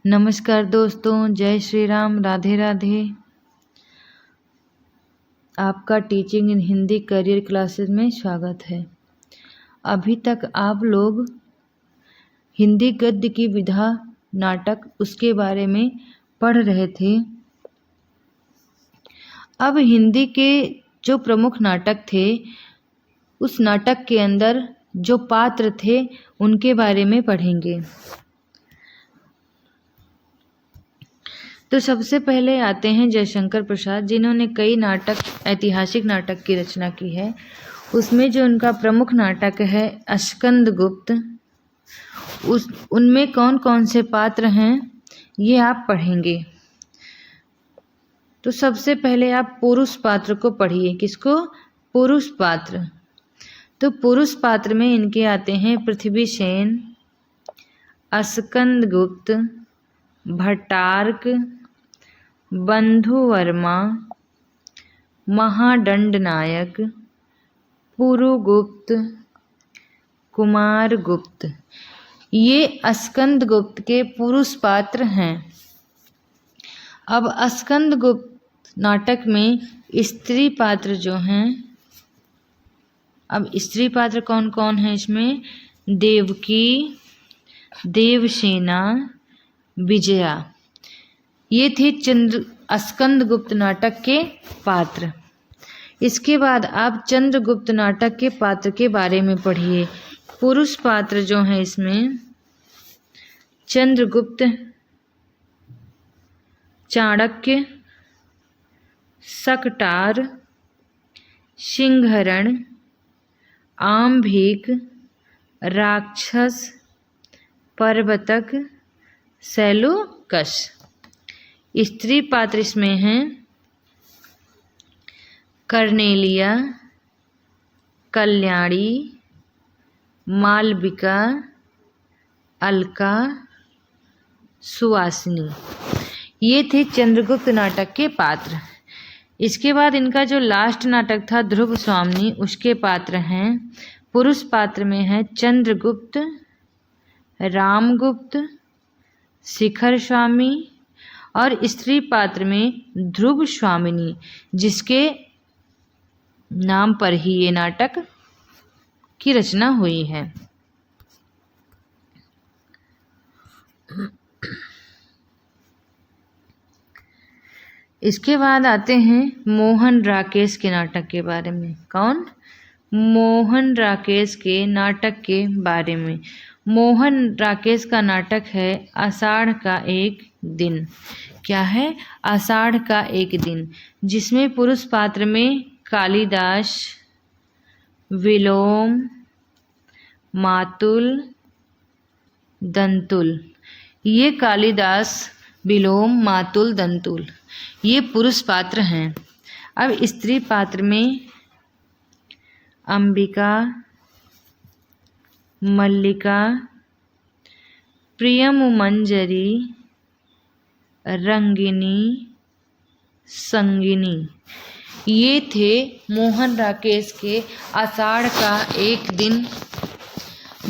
नमस्कार दोस्तों, जय श्री राम, राधे राधे। आपका teaching in Hindi career classes में स्वागत है। अभी तक आप लोग हिंदी गद्य की विधा नाटक उसके बारे में पढ़ रहे थे। अब हिंदी के जो प्रमुख नाटक थे उस नाटक के अंदर जो पात्र थे उनके बारे में पढ़ेंगे। तो सबसे पहले आते हैं जयशंकर प्रसाद, जिन्होंने कई नाटक, ऐतिहासिक नाटक की रचना की है। उसमें जो उनका प्रमुख नाटक है स्कंदगुप्त, उनमें कौन कौन से पात्र हैं ये आप पढ़ेंगे। तो सबसे पहले आप पुरुष पात्र को पढ़िए। किसको? पुरुष पात्र। तो पुरुष पात्र में इनके आते हैं पृथ्वीसेन, स्कंदगुप्त, भट्टार्क, बंधुवर्मा, महादंडनायक, पुरुगुप्त, कुमारगुप्त। ये स्कंदगुप्त के पुरुष पात्र हैं। अब स्कंदगुप्त नाटक में स्त्री पात्र जो हैं, अब स्त्री पात्र कौन कौन है इसमें? देवकी, देवसेना, विजया। ये थे स्कंदगुप्त नाटक के पात्र। इसके बाद आप चंद्रगुप्त नाटक के पात्र के बारे में पढ़िए। पुरुष पात्र जो हैं इसमें चंद्रगुप्त, चाणक्य, शकटार, सिंहरण, आम्भिक, राक्षस, परवतक, शैलोकश। स्त्री पात्र इसमें हैं कर्नेलिया, कल्याणी, मालविका, अलका, सुवासिनी। ये थे चंद्रगुप्त नाटक के पात्र। इसके बाद इनका जो लास्ट नाटक था ध्रुव स्वामिनी, उसके पात्र हैं, पुरुष पात्र में है चंद्रगुप्त, रामगुप्त, शिखर स्वामी, और स्त्री पात्र में ध्रुव स्वामिनी, जिसके नाम पर ही ये नाटक की रचना हुई है। इसके बाद आते हैं मोहन राकेश के नाटक के बारे में। कौन? मोहन राकेश के नाटक के बारे में। मोहन राकेश का नाटक है आषाढ़ का एक दिन। क्या है? आषाढ़ का एक दिन, जिसमें पुरुष पात्र में कालिदास, विलोम, मातुल, दंतुल। ये कालिदास, विलोम, मातुल, दंतुल ये पुरुष पात्र हैं। अब स्त्री पात्र में अंबिका, मल्लिका, प्रियमंजरी, रंगिनी, संगिनी। ये थे मोहन राकेश के आषाढ़ का एक दिन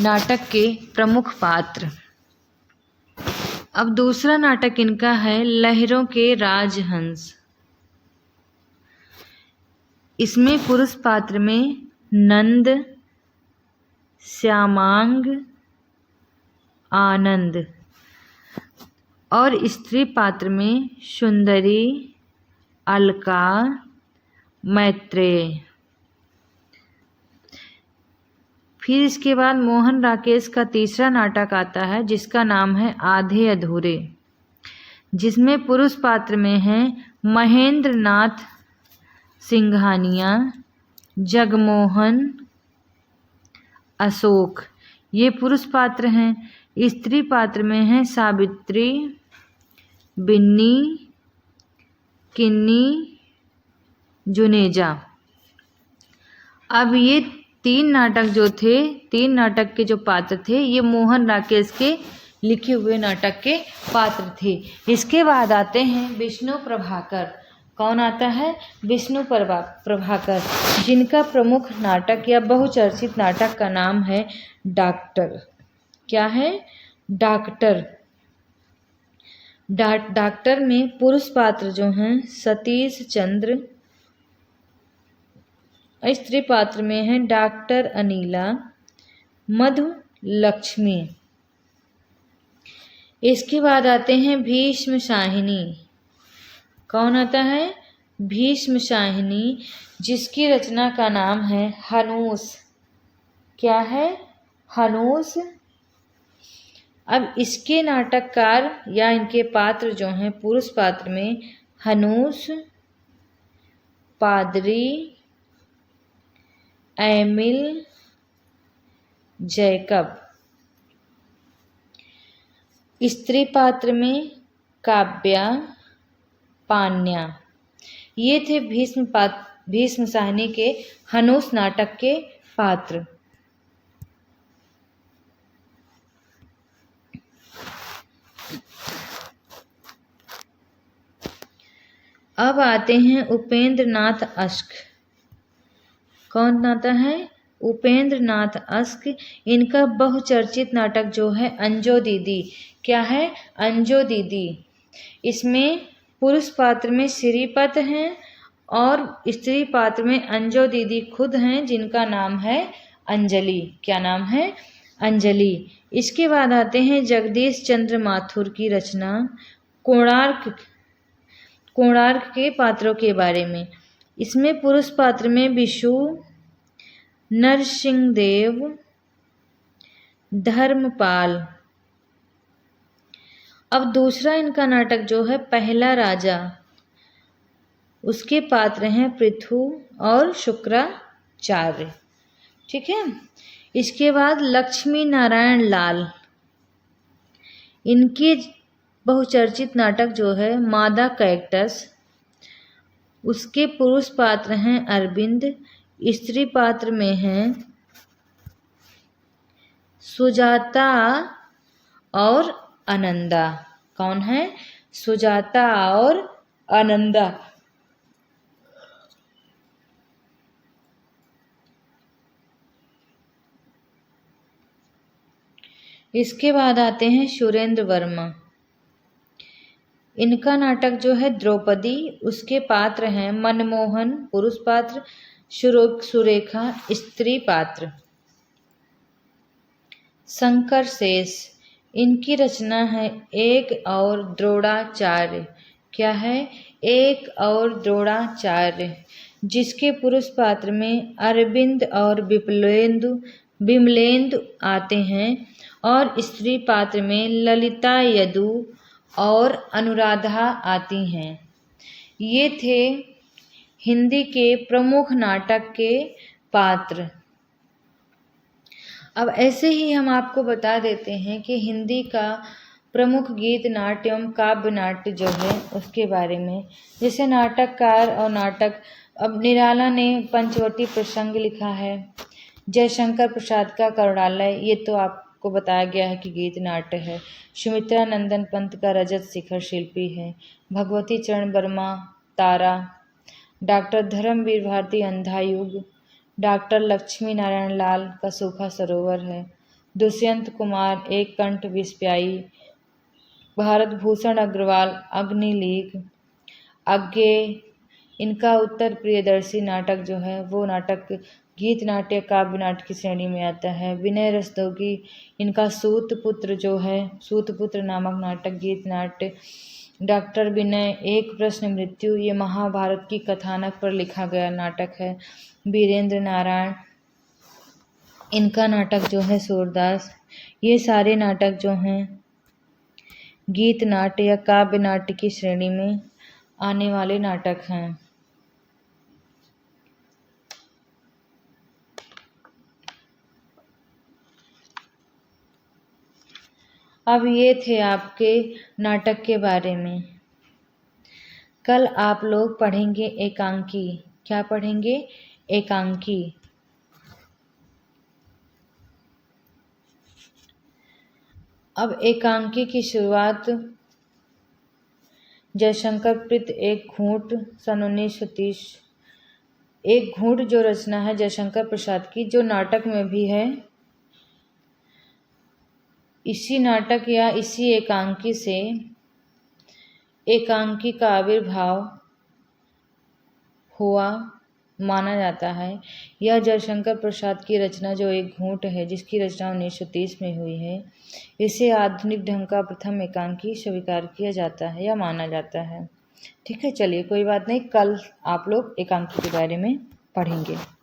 नाटक के प्रमुख पात्र। अब दूसरा नाटक इनका है लहरों के राजहंस। इसमें पुरुष पात्र में नंद, श्यामांग, आनंद, और स्त्री पात्र में सुंदरी, अलका, मैत्रेय। फिर इसके बाद मोहन राकेश का तीसरा नाटक आता है जिसका नाम है आधे अधूरे, जिसमें पुरुष पात्र में हैं महेंद्र नाथ सिंघानिया, जगमोहन, अशोक। ये पुरुष पात्र हैं। स्त्री पात्र में हैं सावित्री, बिन्नी, किन्नी, जुनेजा। अब ये तीन नाटक के जो पात्र थे ये मोहन राकेश के लिखे हुए नाटक के पात्र थे। इसके बाद आते हैं विष्णु प्रभाकर। कौन आता है? विष्णु प्रभाकर, जिनका प्रमुख नाटक या बहुचर्चित नाटक का नाम है डॉक्टर। क्या है? डॉक्टर। डॉक्टर में पुरुष पात्र जो हैं सतीश चंद्र, स्त्री पात्र में है डॉक्टर अनीला, मधु लक्ष्मी। इसके बाद आते हैं भीष्म शाहिनी। कौन आता है? भीष्म शाहिनी, जिसकी रचना का नाम है हनूस। क्या है? हनूस। अब इसके नाटककार या इनके पात्र जो हैं पुरुष पात्र में हनूस, पादरी, एमिल, जैकब। स्त्री पात्र में काव्या, पान्या। ये थे भीष्म शाहिनी के हनूस नाटक के पात्र। अब आते हैं उपेंद्र नाथ अश्क। कौन आता है? उपेंद्र नाथ अश्क। इनका बहुचर्चित नाटक जो है अंजो दीदी। क्या है? अंजो दीदी। इसमें पुरुष पात्र में श्रीपत हैं और स्त्री पात्र में अंजो दीदी खुद हैं, जिनका नाम है अंजलि। क्या नाम है? अंजलि। इसके बाद आते हैं जगदीश चंद्र माथुर की रचना कोणार्क के पात्रों के बारे में। इसमें पुरुष पात्र में विशु, नरसिंहदेव, धर्मपाल। अब दूसरा इनका नाटक जो है पहला राजा, उसके पात्र हैं पृथु और शुक्राचार्य। ठीक है। इसके बाद लक्ष्मी नारायण लाल। इनके बहुचर्चित नाटक जो है मादा कैक्टस। उसके पुरुष पात्र हैं अरविंद, स्त्री पात्र में हैं सुजाता और आनंदा। कौन है? सुजाता और आनंदा। इसके बाद आते हैं सुरेंद्र वर्मा। इनका नाटक जो है द्रौपदी। उसके पात्र हैं मनमोहन पुरुष पात्र, सुरेखा स्त्री पात्र। शंकर शेष। इनकी रचना है एक और द्रोणाचार्य। क्या है? एक और द्रोणाचार्य, जिसके पुरुष पात्र में अरविंद और विमलेंदु आते हैं और स्त्री पात्र में ललिता, यदु और अनुराधा आती हैं। ये थे हिंदी के प्रमुख नाटक के पात्र। अब ऐसे ही हम आपको बता देते हैं कि हिंदी का प्रमुख गीत नाट्य एवं काव्य नाट्य जो है उसके बारे में। जैसे नाटककार और नाटक, अब निराला ने पंचवटी प्रसंग लिखा है, जयशंकर प्रसाद का करुणालय, ये तो आपको बताया गया है कि गीत नाट्य है। सुमित्रा नंदन पंत का रजत शिखर शिल्पी है। भगवती चरण वर्मा तारा, डॉक्टर धर्मवीर भारती अंधा युग, डॉक्टर लक्ष्मी नारायण लाल का सूखा सरोवर है, दुष्यंत कुमार एक कंठ विस्प्यायी, भारत भूषण अग्रवाल अग्निलीग, अज्ञेय। इनका उत्तर प्रियदर्शी नाटक जो है वो नाटक गीत नाट्य काव्य नाट्य की श्रेणी में आता है। विनय रस्तोगी, इनका सूतपुत्र जो है, सूतपुत्र नामक नाटक गीत नाट्य। डॉक्टर विनय एक प्रश्न मृत्यु, ये महाभारत की कथानक पर लिखा गया नाटक है। वीरेंद्र नारायण, इनका नाटक जो है सूरदास। ये सारे नाटक जो हैं गीत नाट्य या काव्य नाट्य की श्रेणी में आने वाले नाटक हैं। अब ये थे आपके नाटक के बारे में। कल आप लोग पढ़ेंगे एकांकी। क्या पढ़ेंगे? एकांकी। अब एकांकी की शुरुआत जयशंकर प्रीत एक घूंट सन 1930। एक घूंट जो रचना है जयशंकर प्रसाद की, जो नाटक में भी है। इसी नाटक या इसी एकांकी से एकांकी का आविर्भाव हुआ माना जाता है। यह जयशंकर प्रसाद की रचना जो एक घूंट है, जिसकी रचना 1930 में हुई है, इसे आधुनिक ढंग का प्रथम एकांकी स्वीकार किया जाता है या माना जाता है। ठीक है, चलिए कोई बात नहीं, कल आप लोग एकांकी के बारे में पढ़ेंगे।